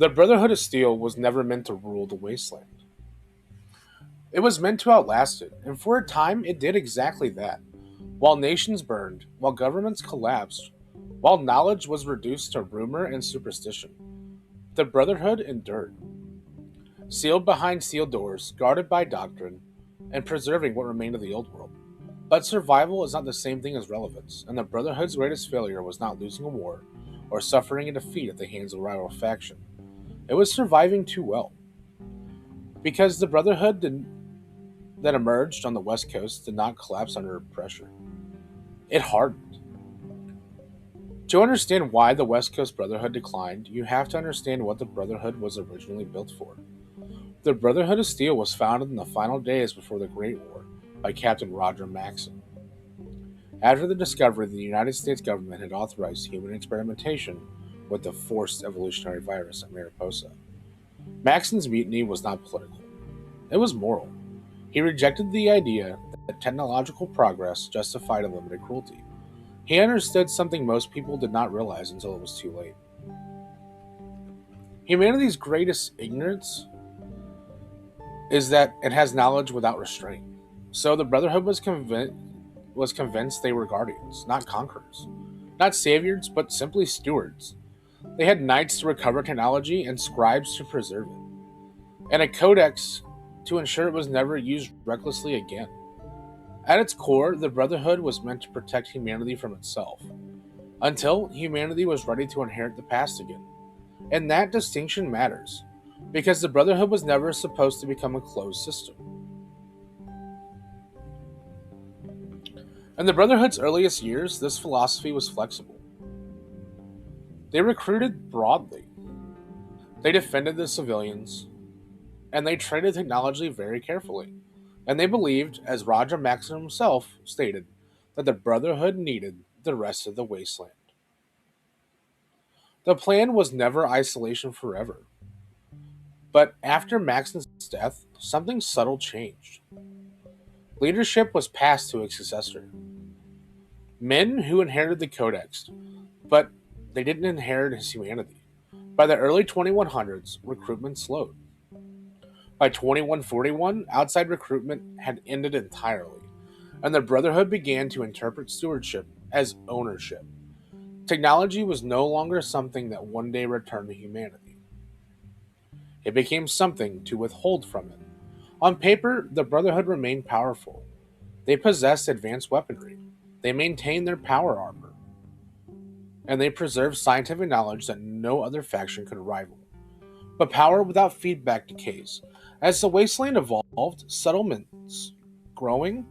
The Brotherhood of Steel was never meant to rule the wasteland. It was meant to outlast it, and for a time it did exactly that. While nations burned, while governments collapsed, while knowledge was reduced to rumor and superstition, the Brotherhood endured, sealed behind sealed doors, guarded by doctrine, and preserving what remained of the old world. But survival is not the same thing as relevance, and the Brotherhood's greatest failure was not losing a war or suffering a defeat at the hands of a rival faction. It was surviving too well. Because the that emerged on the West Coast did not collapse under pressure. It hardened. To understand why the West Coast Brotherhood declined, you have to understand what the Brotherhood was originally built for. The Brotherhood of Steel was founded in the final days before the Great War by Captain Roger Maxson. After the discovery that the United States government had authorized human experimentation with the forced evolutionary virus at Mariposa, Maxson's mutiny was not political. It was moral. He rejected the idea that technological progress justified unlimited cruelty. He understood something most people did not realize until it was too late. Humanity's greatest ignorance is that it has knowledge without restraint. So the Brotherhood was convinced they were guardians, not conquerors. Not saviors, but simply stewards. They had knights to recover technology and scribes to preserve it, and a codex to ensure it was never used recklessly again. At its core, the Brotherhood was meant to protect humanity from itself, until humanity was ready to inherit the past again. And that distinction matters, because the Brotherhood was never supposed to become a closed system. In the Brotherhood's earliest years, this philosophy was flexible. They recruited broadly. They defended the civilians, and they traded technology very carefully. And they believed, as Roger Maxson himself stated, that the Brotherhood needed the rest of the wasteland. The plan was never isolation forever. But after Maxson's death, something subtle changed. Leadership was passed to a successor. Men who inherited the Codex, but they didn't inherit his humanity. By the early 2100s, recruitment slowed. By 2141, outside recruitment had ended entirely, and the Brotherhood began to interpret stewardship as ownership. Technology was no longer something that one day returned to humanity. It became something to withhold from it. On paper, the Brotherhood remained powerful. They possessed advanced weaponry. They maintained their power armor. And they preserved scientific knowledge that no other faction could rival. But power without feedback decays. As the wasteland evolved, settlements growing,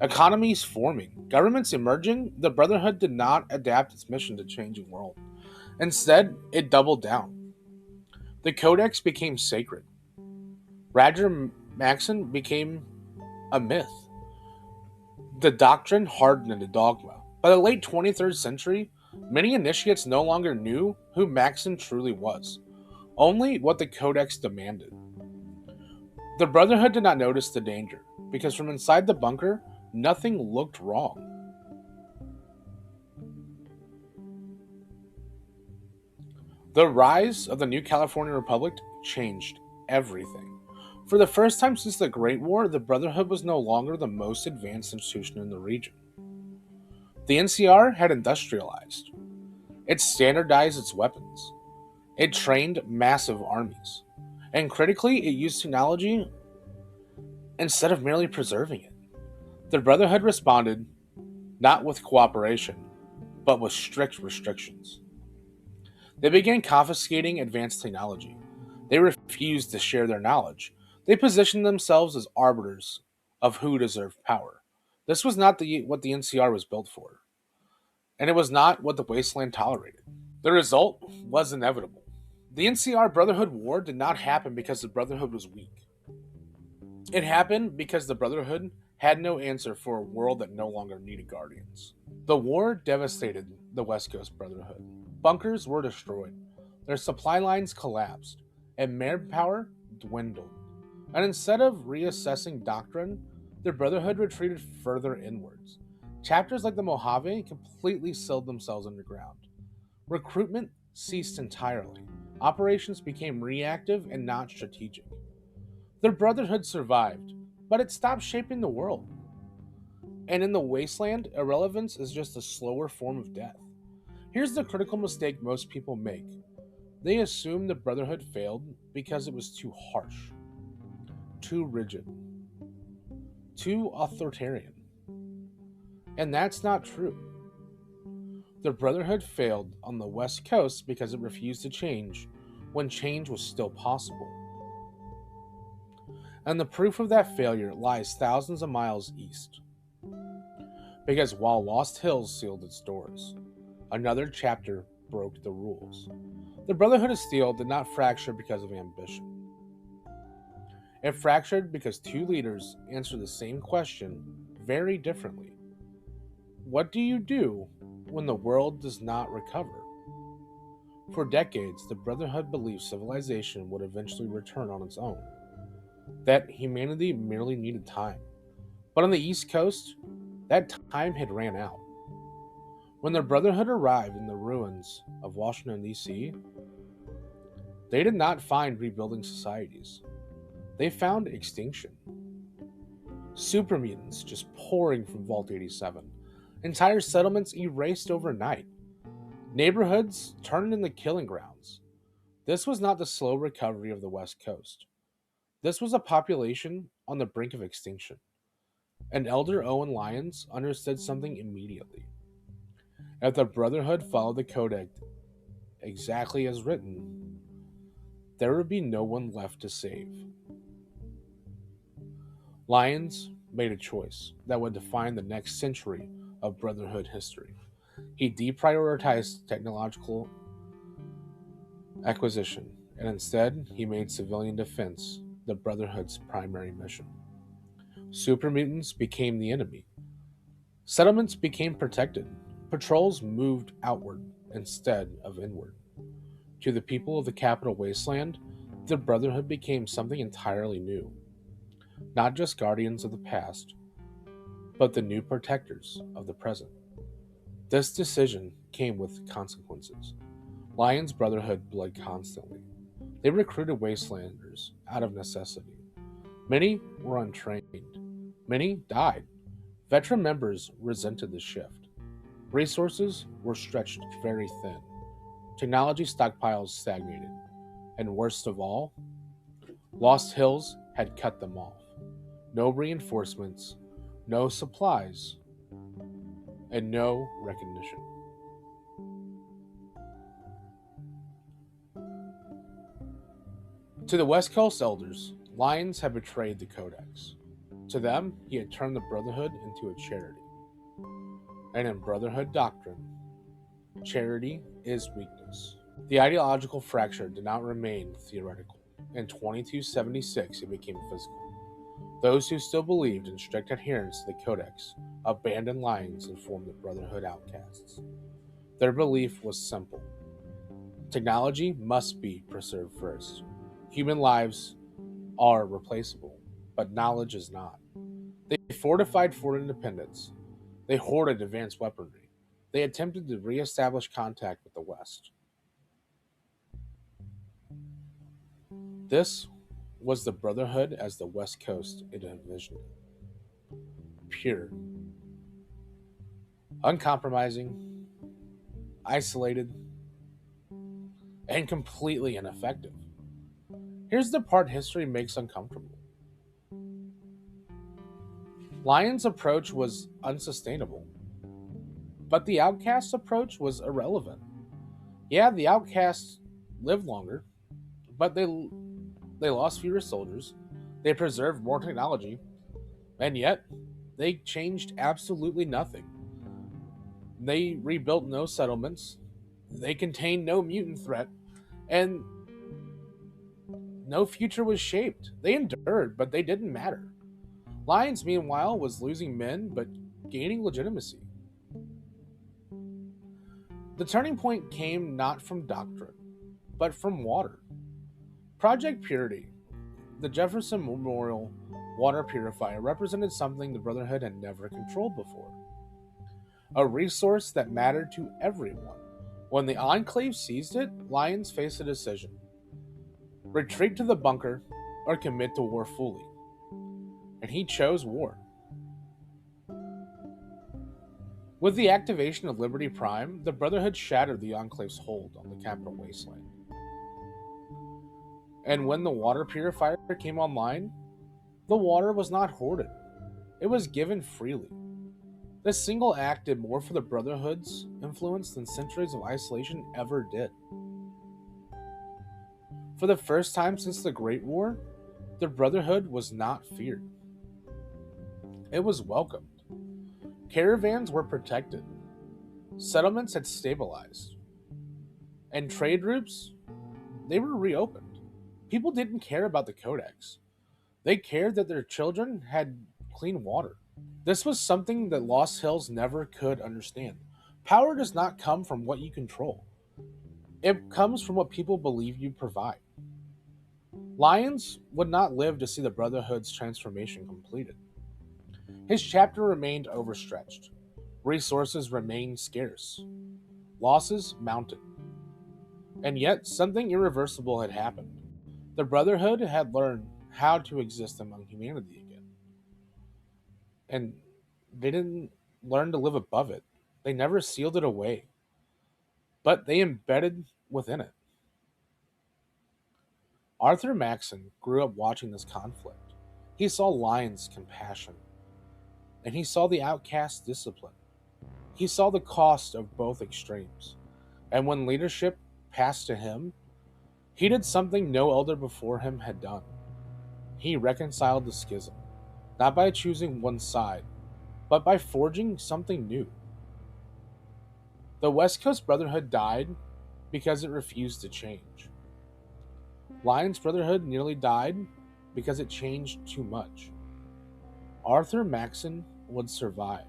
economies forming, governments emerging, the Brotherhood did not adapt its mission to changing world. Instead, it doubled down. The Codex became sacred. Roger Maxson became a myth. The doctrine hardened into dogma. By the late 23rd century, many initiates no longer knew who Maxson truly was, only what the Codex demanded. The Brotherhood did not notice the danger, because from inside the bunker, nothing looked wrong. The rise of the new California Republic changed everything. For the first time since the Great War, the Brotherhood was no longer the most advanced institution in the region. The NCR had industrialized. It standardized its weapons. It trained massive armies. And critically, it used technology instead of merely preserving it. The Brotherhood responded not with cooperation, but with strict restrictions. They began confiscating advanced technology. They refused to share their knowledge. They positioned themselves as arbiters of who deserved power. This was not what the NCR was built for, and it was not what the wasteland tolerated. The result was inevitable. The NCR Brotherhood War did not happen because the Brotherhood was weak. It happened because the Brotherhood had no answer for a world that no longer needed guardians. The war devastated the West Coast Brotherhood. Bunkers were destroyed, their supply lines collapsed, and manpower dwindled. And instead of reassessing doctrine, the Brotherhood retreated further inwards. Chapters like the Mojave completely sealed themselves underground. Recruitment ceased entirely. Operations became reactive and not strategic. The Brotherhood survived, but it stopped shaping the world. And in the wasteland, irrelevance is just a slower form of death. Here's the critical mistake most people make: they assume the Brotherhood failed because it was too harsh, too rigid, too authoritarian. And that's not true. The Brotherhood failed on the West Coast because it refused to change when change was still possible. And the proof of that failure lies thousands of miles east. Because while Lost Hills sealed its doors, another chapter broke the rules. The Brotherhood of Steel did not fracture because of ambition. It fractured because two leaders answered the same question very differently. What do you do when the world does not recover? For decades, the Brotherhood believed civilization would eventually return on its own, that humanity merely needed time. But on the East Coast, that time had ran out. When the Brotherhood arrived in the ruins of Washington, D.C., they did not find rebuilding societies. They found extinction. Super mutants just pouring from Vault 87. Entire settlements erased overnight. Neighborhoods turned into killing grounds. This was not the slow recovery of the West Coast. This was a population on the brink of extinction. And Elder Owen Lyons understood something immediately. If the Brotherhood followed the Codex exactly as written, there would be no one left to save. Lyons made a choice that would define the next century of Brotherhood history. He deprioritized technological acquisition, and instead, he made civilian defense the Brotherhood's primary mission. Super mutants became the enemy. Settlements became protected. Patrols moved outward instead of inward. To the people of the capital wasteland, the Brotherhood became something entirely new. Not just guardians of the past, but the new protectors of the present. This decision came with consequences. Lyons' Brotherhood bled constantly. They recruited wastelanders out of necessity. Many were untrained. Many died. Veteran members resented the shift. Resources were stretched very thin. Technology stockpiles stagnated. And worst of all, Lost Hills had cut them off. No reinforcements, no supplies, and no recognition. To the West Coast elders, Lyons had betrayed the Codex. To them, he had turned the Brotherhood into a charity. And in Brotherhood doctrine, charity is weakness. The ideological fracture did not remain theoretical. In 2276, it became physical. Those who still believed in strict adherence to the Codex abandoned Lyons and formed the Brotherhood Outcasts. Their belief was simple: technology must be preserved first. Human lives are replaceable, but knowledge is not. They fortified for independence. They hoarded advanced weaponry. They attempted to re-establish contact with the West. This was the Brotherhood as the West Coast it envisioned: pure, uncompromising, isolated, and completely ineffective. Here's the part history makes uncomfortable. Lyons' approach was unsustainable, but the Outcasts' approach was irrelevant. Yeah, the Outcasts lived longer, but they lost fewer soldiers, they preserved more technology, and yet they changed absolutely nothing. They rebuilt no settlements, they contained no mutant threat, and no future was shaped. They endured, but they didn't matter. Lyons, meanwhile, was losing men but gaining legitimacy. The turning point came not from doctrine, but from water. Project Purity, the Jefferson Memorial water purifier, represented something the Brotherhood had never controlled before: a resource that mattered to everyone, When the Enclave seized it, Lyons faced a decision: retreat to the bunker or commit to war fully. And he chose war. With the activation of Liberty Prime, the Brotherhood shattered the Enclave's hold on the capital wasteland. And when the water purifier came online, the water was not hoarded. It was given freely. This single act did more for the Brotherhood's influence than centuries of isolation ever did. For the first time since the Great War, the Brotherhood was not feared. It was welcomed. Caravans were protected. Settlements had stabilized. And trade routes, they were reopened. People didn't care about the codex. They cared that their children had clean water. This was something that Lost Hills never could understand. Power does not come from what you control. It comes from what people believe you provide. Lyons would not live to see the Brotherhood's transformation completed. His chapter remained overstretched. Resources remained scarce. Losses mounted. And yet, something irreversible had happened. The Brotherhood had learned how to exist among humanity again. And they didn't learn to live above it. They never sealed it away, but they embedded within it. Arthur Maxson grew up watching this conflict. He saw Lyons' compassion, and he saw the outcast's discipline. He saw the cost of both extremes. And when leadership passed to him, he did something no elder before him had done. He reconciled the schism, not by choosing one side, but by forging something new. The West Coast Brotherhood died because it refused to change. Lyons' Brotherhood nearly died because it changed too much. Arthur Maxson would survive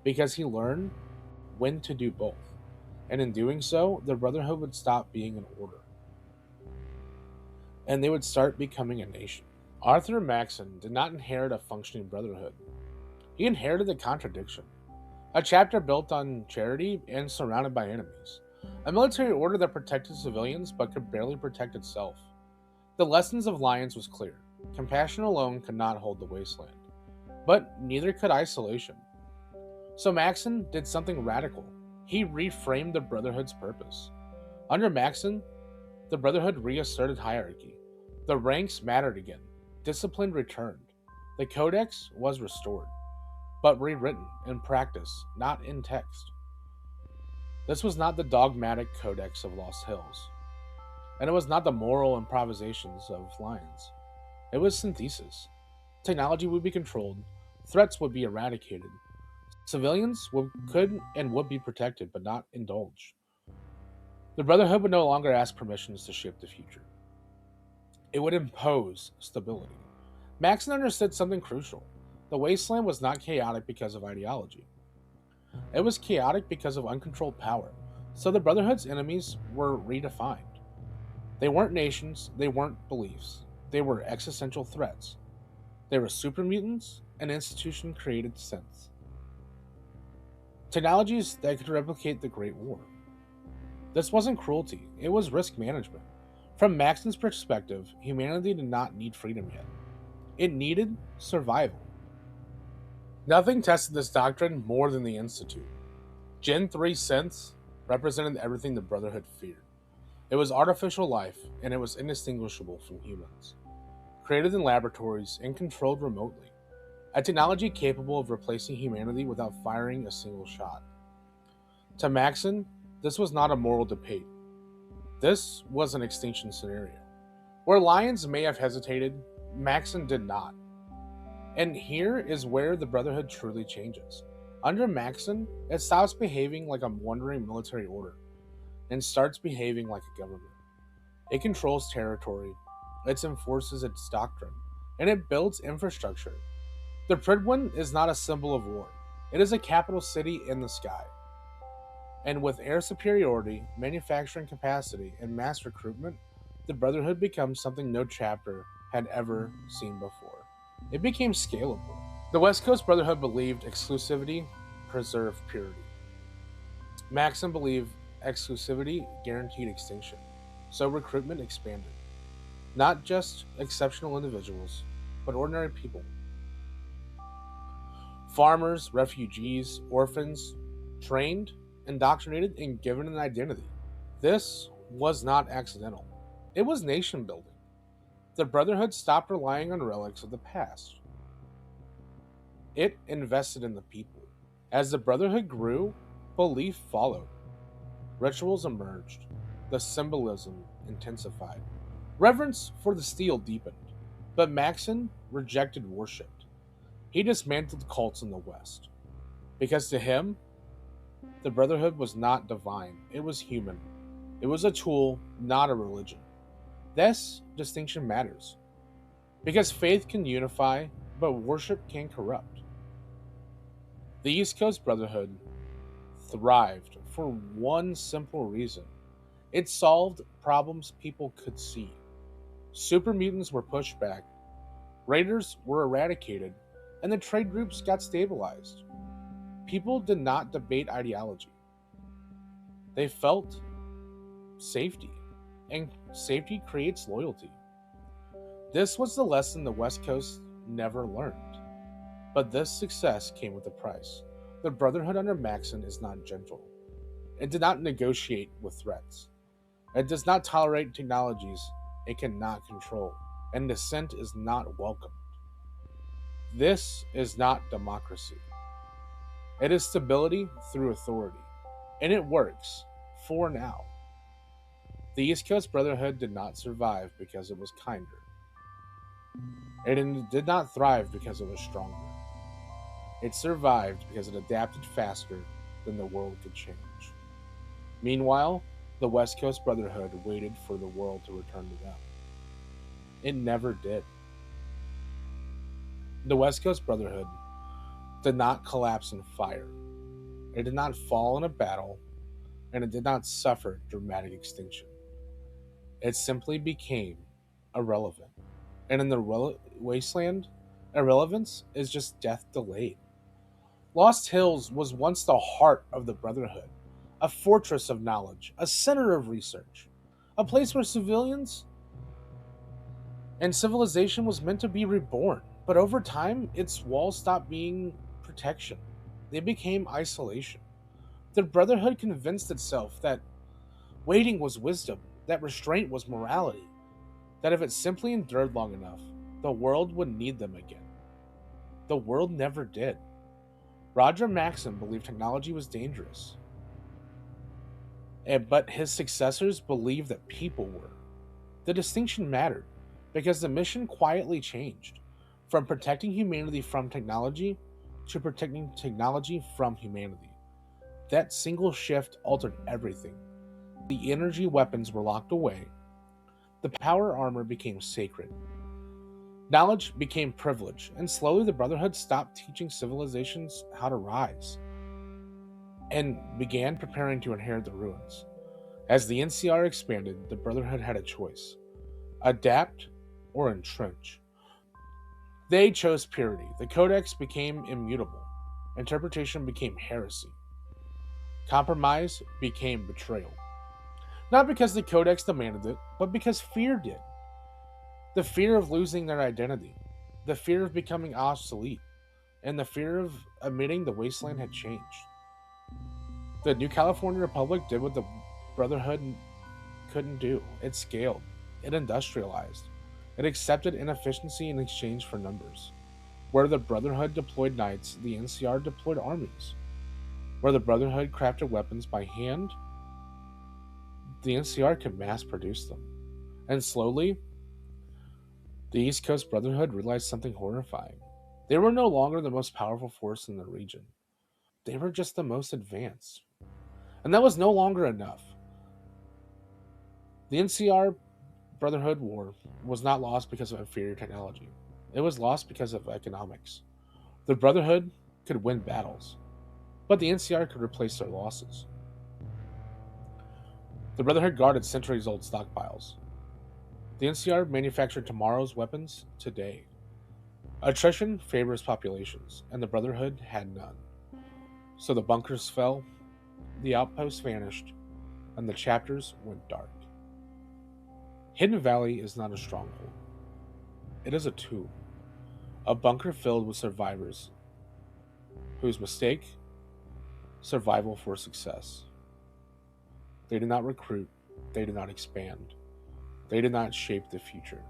because he learned when to do both, and in doing so, the Brotherhood would stop being an order, and they would start becoming a nation. Arthur Maxson did not inherit a functioning Brotherhood. He inherited a contradiction, a chapter built on charity and surrounded by enemies, a military order that protected civilians but could barely protect itself. The lessons of Lyons was clear. Compassion alone could not hold the wasteland, but neither could isolation. So Maxson did something radical. He reframed the Brotherhood's purpose. Under Maxson, the Brotherhood reasserted hierarchy. The ranks mattered again. Discipline returned. The Codex was restored, but rewritten in practice, not in text. This was not the dogmatic Codex of Lost Hills, and it was not the moral improvisations of Lyons. It was synthesis. Technology would be controlled, threats would be eradicated, civilians could and would be protected but not indulged. The Brotherhood would no longer ask permissions to shape the future. It would impose stability. Maxson understood something crucial. The wasteland was not chaotic because of ideology. It was chaotic because of uncontrolled power. So the Brotherhood's enemies were redefined. They weren't nations, they weren't beliefs. They were existential threats. They were super mutants and institution created synths. Technologies that could replicate the Great War. This wasn't cruelty, it was risk management. From Maxson's perspective, humanity did not need freedom yet. It needed survival. Nothing tested this doctrine more than the Institute. Gen 3 synths represented everything the Brotherhood feared. It was artificial life, and it was indistinguishable from humans. Created in laboratories and controlled remotely. A technology capable of replacing humanity without firing a single shot. To Maxson, this was not a moral debate. This was an extinction scenario. Where Lyons may have hesitated, Maxson did not. And here is where the Brotherhood truly changes. Under Maxson, it stops behaving like a wandering military order and starts behaving like a government. It controls territory, it enforces its doctrine, and it builds infrastructure. The Pridwin is not a symbol of war. It is a capital city in the sky. And with air superiority, manufacturing capacity, and mass recruitment, the Brotherhood becomes something no chapter had ever seen before. It became scalable. The West Coast Brotherhood believed exclusivity preserved purity. Maxson believed exclusivity guaranteed extinction, so recruitment expanded. Not just exceptional individuals, but ordinary people. Farmers, refugees, orphans, trained, indoctrinated, and given an identity. This was not accidental. It was nation building. The Brotherhood stopped relying on relics of the past. It invested in the people. As the Brotherhood grew, belief followed. Rituals emerged. The symbolism intensified. Reverence for the steel deepened. But Maxson rejected worship. He dismantled cults in the West. Because to him, the Brotherhood was not divine, it was human. It was a tool, not a religion. This distinction matters. Because faith can unify, but worship can corrupt. The East Coast Brotherhood thrived for one simple reason: it solved problems people could see. Super mutants were pushed back, raiders were eradicated, and the trade groups got stabilized. People did not debate ideology. They felt safety, and safety creates loyalty. This was the lesson the West Coast never learned. But this success came with a price. The Brotherhood under Maxson is not gentle. It did not negotiate with threats. It does not tolerate technologies it cannot control, and dissent is not welcomed. This is not democracy. It is stability through authority, and it works for now. The East Coast Brotherhood did not survive because it was kinder. It did not thrive because it was stronger. It survived because it adapted faster than the world could change. Meanwhile, the West Coast Brotherhood waited for the world to return to them. It never did. The West Coast Brotherhood did not collapse in fire. It did not fall in a battle, and it did not suffer dramatic extinction. It simply became irrelevant. And in the wasteland, irrelevance is just death delayed. Lost Hills was once the heart of the Brotherhood, a fortress of knowledge, a center of research, a place where civilians and civilization was meant to be reborn. But over time, its walls stopped being protection. They became isolation. The Brotherhood convinced itself that waiting was wisdom, that restraint was morality, that if it simply endured long enough, the world would need them again. The world never did. Roger Maxson believed technology was dangerous, but his successors believed that people were. The distinction mattered because the mission quietly changed from protecting humanity from technology to protecting technology from humanity. That single shift altered everything. The energy weapons were locked away. The power armor became sacred. Knowledge became privilege, and slowly the Brotherhood stopped teaching civilizations how to rise and began preparing to inherit the ruins. As the NCR expanded, the Brotherhood had a choice: adapt or entrench. They chose purity. The Codex became immutable. Interpretation became heresy. Compromise became betrayal. Not because the Codex demanded it, but because fear did. The fear of losing their identity, the fear of becoming obsolete, and the fear of admitting the wasteland had changed. The New California Republic did what the Brotherhood couldn't do. It scaled. It industrialized. It accepted inefficiency in exchange for numbers. Where the Brotherhood deployed knights, the NCR deployed armies. Where the Brotherhood crafted weapons by hand, the NCR could mass produce them. And slowly, the East Coast Brotherhood realized something horrifying. They were no longer the most powerful force in the region. They were just the most advanced. And that was no longer enough. The NCR Brotherhood War was not lost because of inferior technology. It was lost because of economics. The Brotherhood could win battles, but the NCR could replace their losses. The Brotherhood guarded centuries-old stockpiles. The NCR manufactured tomorrow's weapons today. Attrition favors populations, and the Brotherhood had none. So the bunkers fell, the outposts vanished, and the chapters went dark. Hidden Valley is not a stronghold. It is a tomb, a bunker filled with survivors whose mistake, survival for success. They did not recruit, they did not expand, they did not shape the future.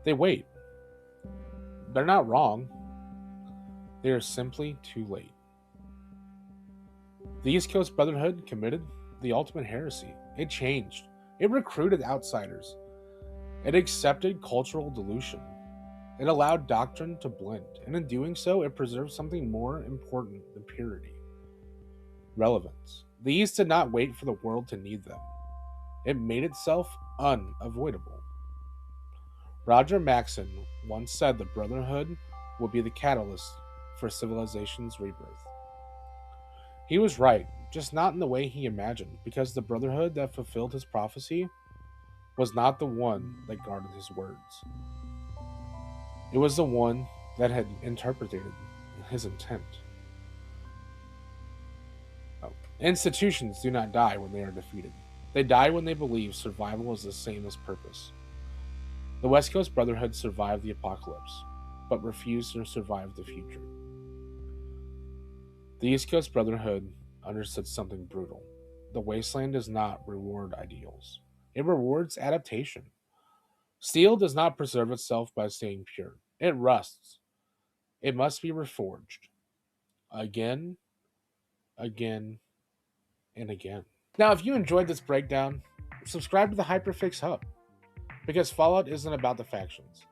They wait. They're not wrong, they are simply too late. The East Coast Brotherhood committed the ultimate heresy. It changed. It recruited outsiders. It accepted cultural dilution. It allowed doctrine to blend, and in doing so, it preserved something more important than purity: relevance. The East did not wait for the world to need them. It made itself unavoidable. Roger Maxson once said the Brotherhood would be the catalyst for civilization's rebirth. He was right, just not in the way he imagined, because the Brotherhood that fulfilled his prophecy was not the one that guarded his words. It was the one that had interpreted his intent. Institutions do not die when they are defeated. They die when they believe survival is the same as purpose. The West Coast Brotherhood survived the apocalypse, but refused to survive the future. The East Coast Brotherhood understood something brutal. The wasteland does not reward ideals. It rewards adaptation. Steel does not preserve itself by staying pure. It rusts. It must be reforged. Again, again, and again. Now, if you enjoyed this breakdown, subscribe to the Hyperfix Hub, because Fallout isn't about the factions.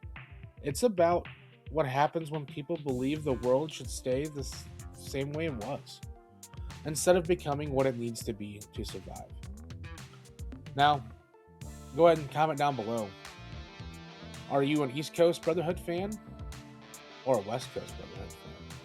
It's about what happens when people believe the world should stay the same way it was, instead of becoming what it needs to be to survive. Now, go ahead and comment down below. Are you an East Coast Brotherhood fan or a West Coast Brotherhood fan?